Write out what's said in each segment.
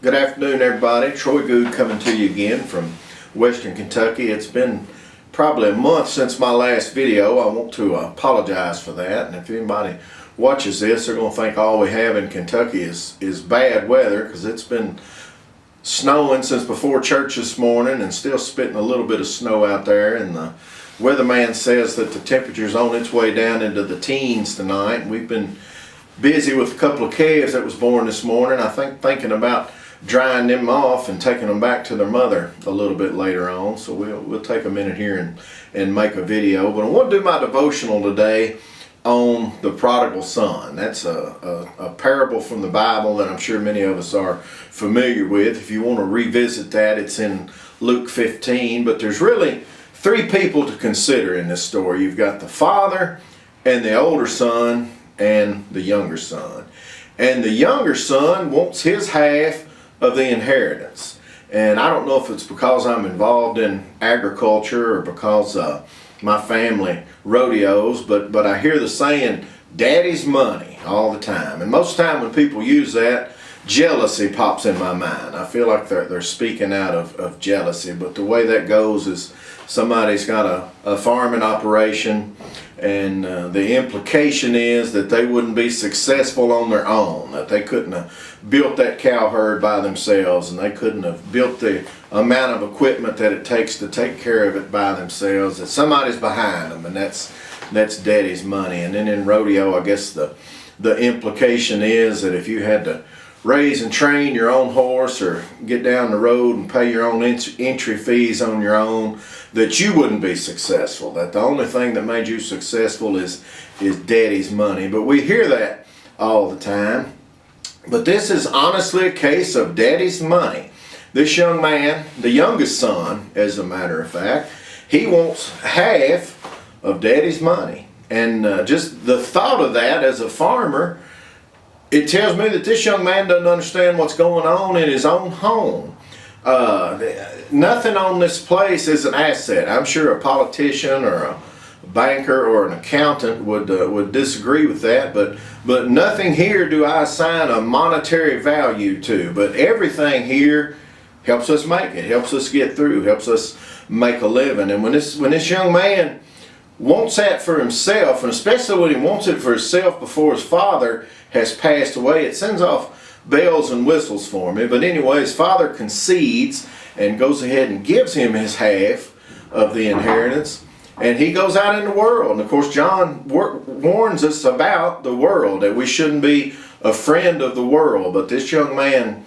Good afternoon, everybody. Troy Good coming to you again from Western Kentucky. It's been probably a month since my last video. I want to apologize for that. And if anybody watches this, they're going to think all we have in Kentucky is bad weather, because it's been snowing since before church this morning and still spitting a little bit of snow out there. And the weatherman says that the temperature's on its way down into the teens tonight. We've been busy with a couple of calves that was born this morning. I think thinking about drying them off and taking them back to their mother a little bit later on. So we'll take a minute here and make a video. But I want to do my devotional today on the prodigal son. That's a parable from the Bible that I'm sure many of us are familiar with. If you want to revisit that, it's in Luke 15. But there's really three people to consider in this story. You've got the father and the older son and the younger son. And the younger son wants his half of the inheritance. And I don't know if it's because I'm involved in agriculture or because my family rodeos, but I hear the saying, daddy's money, all the time. And most of the time when people use that, jealousy pops in my mind. I feel like they're speaking out of jealousy, but the way that goes is somebody's got a farming operation, and the implication is that they wouldn't be successful on their own, that they couldn't have built that cow herd by themselves, and they couldn't have built the amount of equipment that it takes to take care of it by themselves, that somebody's behind them, and that's daddy's money. And then in rodeo, I guess the implication is that if you had to raise and train your own horse or get down the road and pay your own entry fees on your own, that you wouldn't be successful, that the only thing that made you successful is daddy's money. But we hear that all the time. But this is honestly a case of daddy's money. This young man, the youngest son, as a matter of fact, he wants half of daddy's money. And just the thought of that as a farmer, it tells me that this young man doesn't understand what's going on in his own home. Nothing on this place is an asset. I'm sure a politician or a banker or an accountant would disagree with that, but nothing here do I assign a monetary value to. But everything here helps us make it, helps us get through, helps us make a living. And when this young man wants that for himself, and especially when he wants it for himself before his father has passed away, it sends off bells and whistles for me. But anyway, his father concedes and goes ahead and gives him his half of the inheritance, and he goes out in the world. And of course, John warns us about the world, that we shouldn't be a friend of the world. But this young man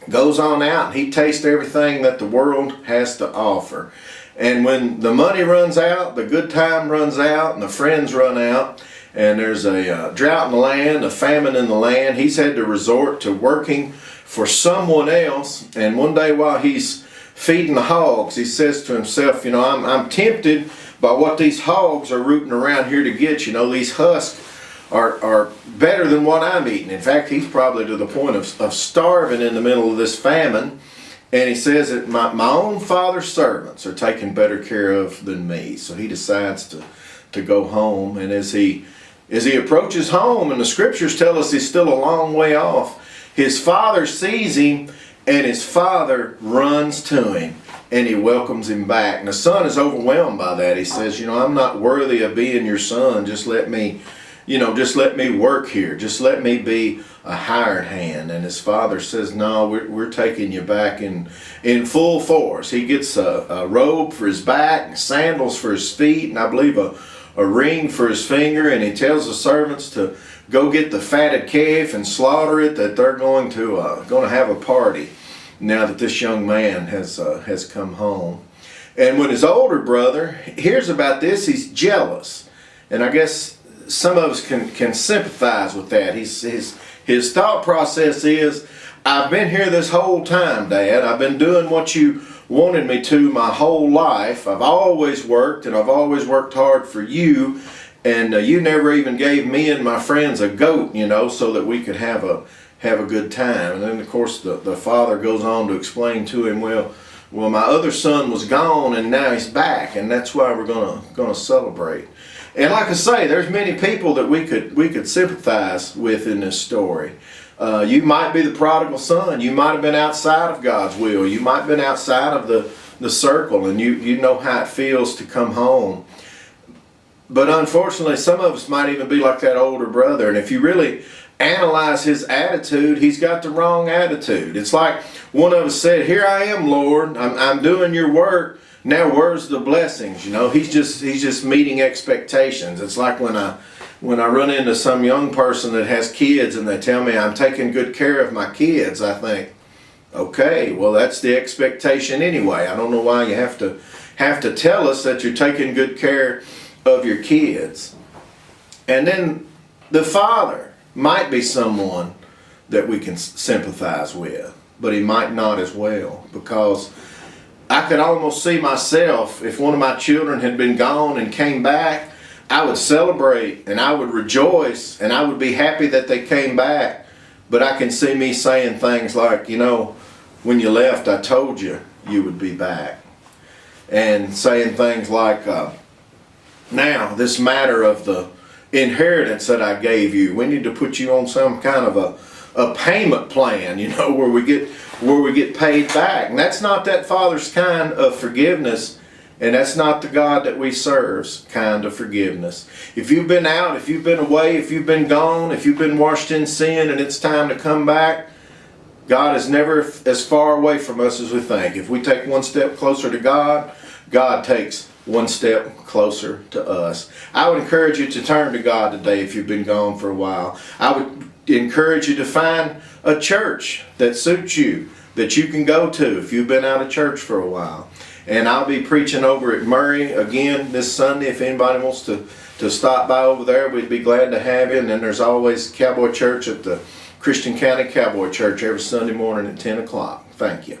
goes on out and he tastes everything that the world has to offer. And when the money runs out, the good time runs out, and the friends run out, and there's a drought in the land, a famine in the land, he's had to resort to working for someone else. And one day while he's feeding the hogs, he says to himself, you know, I'm tempted by what these hogs are rooting around here to get. You know, these husks are better than what I'm eating. In fact, he's probably to the point of starving in the middle of this famine. And he says that my own father's servants are taken better care of than me. So he decides to go home. And as he approaches home, and the scriptures tell us he's still a long way off, his father sees him, and his father runs to him, and he welcomes him back. And the son is overwhelmed by that. He says, you know, I'm not worthy of being your son. Just let me work here. Just let me be a hired hand. And his father says, no, we're taking you back in full force. He gets a robe for his back, and sandals for his feet, and I believe a ring for his finger. And he tells the servants to go get the fatted calf and slaughter it, that they're going to have a party now that this young man has come home. And when his older brother hears about this, he's jealous. And I guess some of us can sympathize with that. His thought process is, I've been here this whole time, Dad. I've been doing what you wanted me to my whole life. I've always worked, and I've always worked hard for you. And you never even gave me and my friends a goat, you know, so that we could have a good time. And then, of course, the father goes on to explain to him, well, my other son was gone, and now he's back, and that's why we're gonna celebrate. And like I say, there's many people that we could sympathize with in this story. You might be the prodigal son. You might have been outside of God's will. You might have been outside of the circle, and you know how it feels to come home. But unfortunately, some of us might even be like that older brother. And if you really analyze his attitude, he's got the wrong attitude. It's like one of us said, "Here I am, Lord. I'm doing your work. Now where's the blessings?" You know, he's just meeting expectations. It's like when I run into some young person that has kids and they tell me I'm taking good care of my kids, I think, okay, well, that's the expectation anyway. I don't know why you have to tell us that you're taking good care of your kids. And then the father might be someone that we can sympathize with, but he might not as well, because I could almost see myself, if one of my children had been gone and came back, I would celebrate and I would rejoice and I would be happy that they came back. But I can see me saying things like, you know, when you left, I told you you would be back. And saying things like, now this matter of the inheritance that I gave you, we need to put you on some kind of a payment plan, you know, where we get paid back. And that's not that Father's kind of forgiveness, and that's not the God that we serve's kind of forgiveness. If you've been out, if you've been away, if you've been gone, if you've been washed in sin and it's time to come back, God is never as far away from us as we think. If we take one step closer to God, God takes one step closer to us. I would encourage you to turn to God today if you've been gone for a while. I would encourage you to find a church that suits you, that you can go to if you've been out of church for a while. And I'll be preaching over at Murray again this Sunday. If anybody wants to stop by over there, we'd be glad to have you. And then there's always Cowboy Church at the Christian County Cowboy Church every Sunday morning at 10 o'clock. Thank you.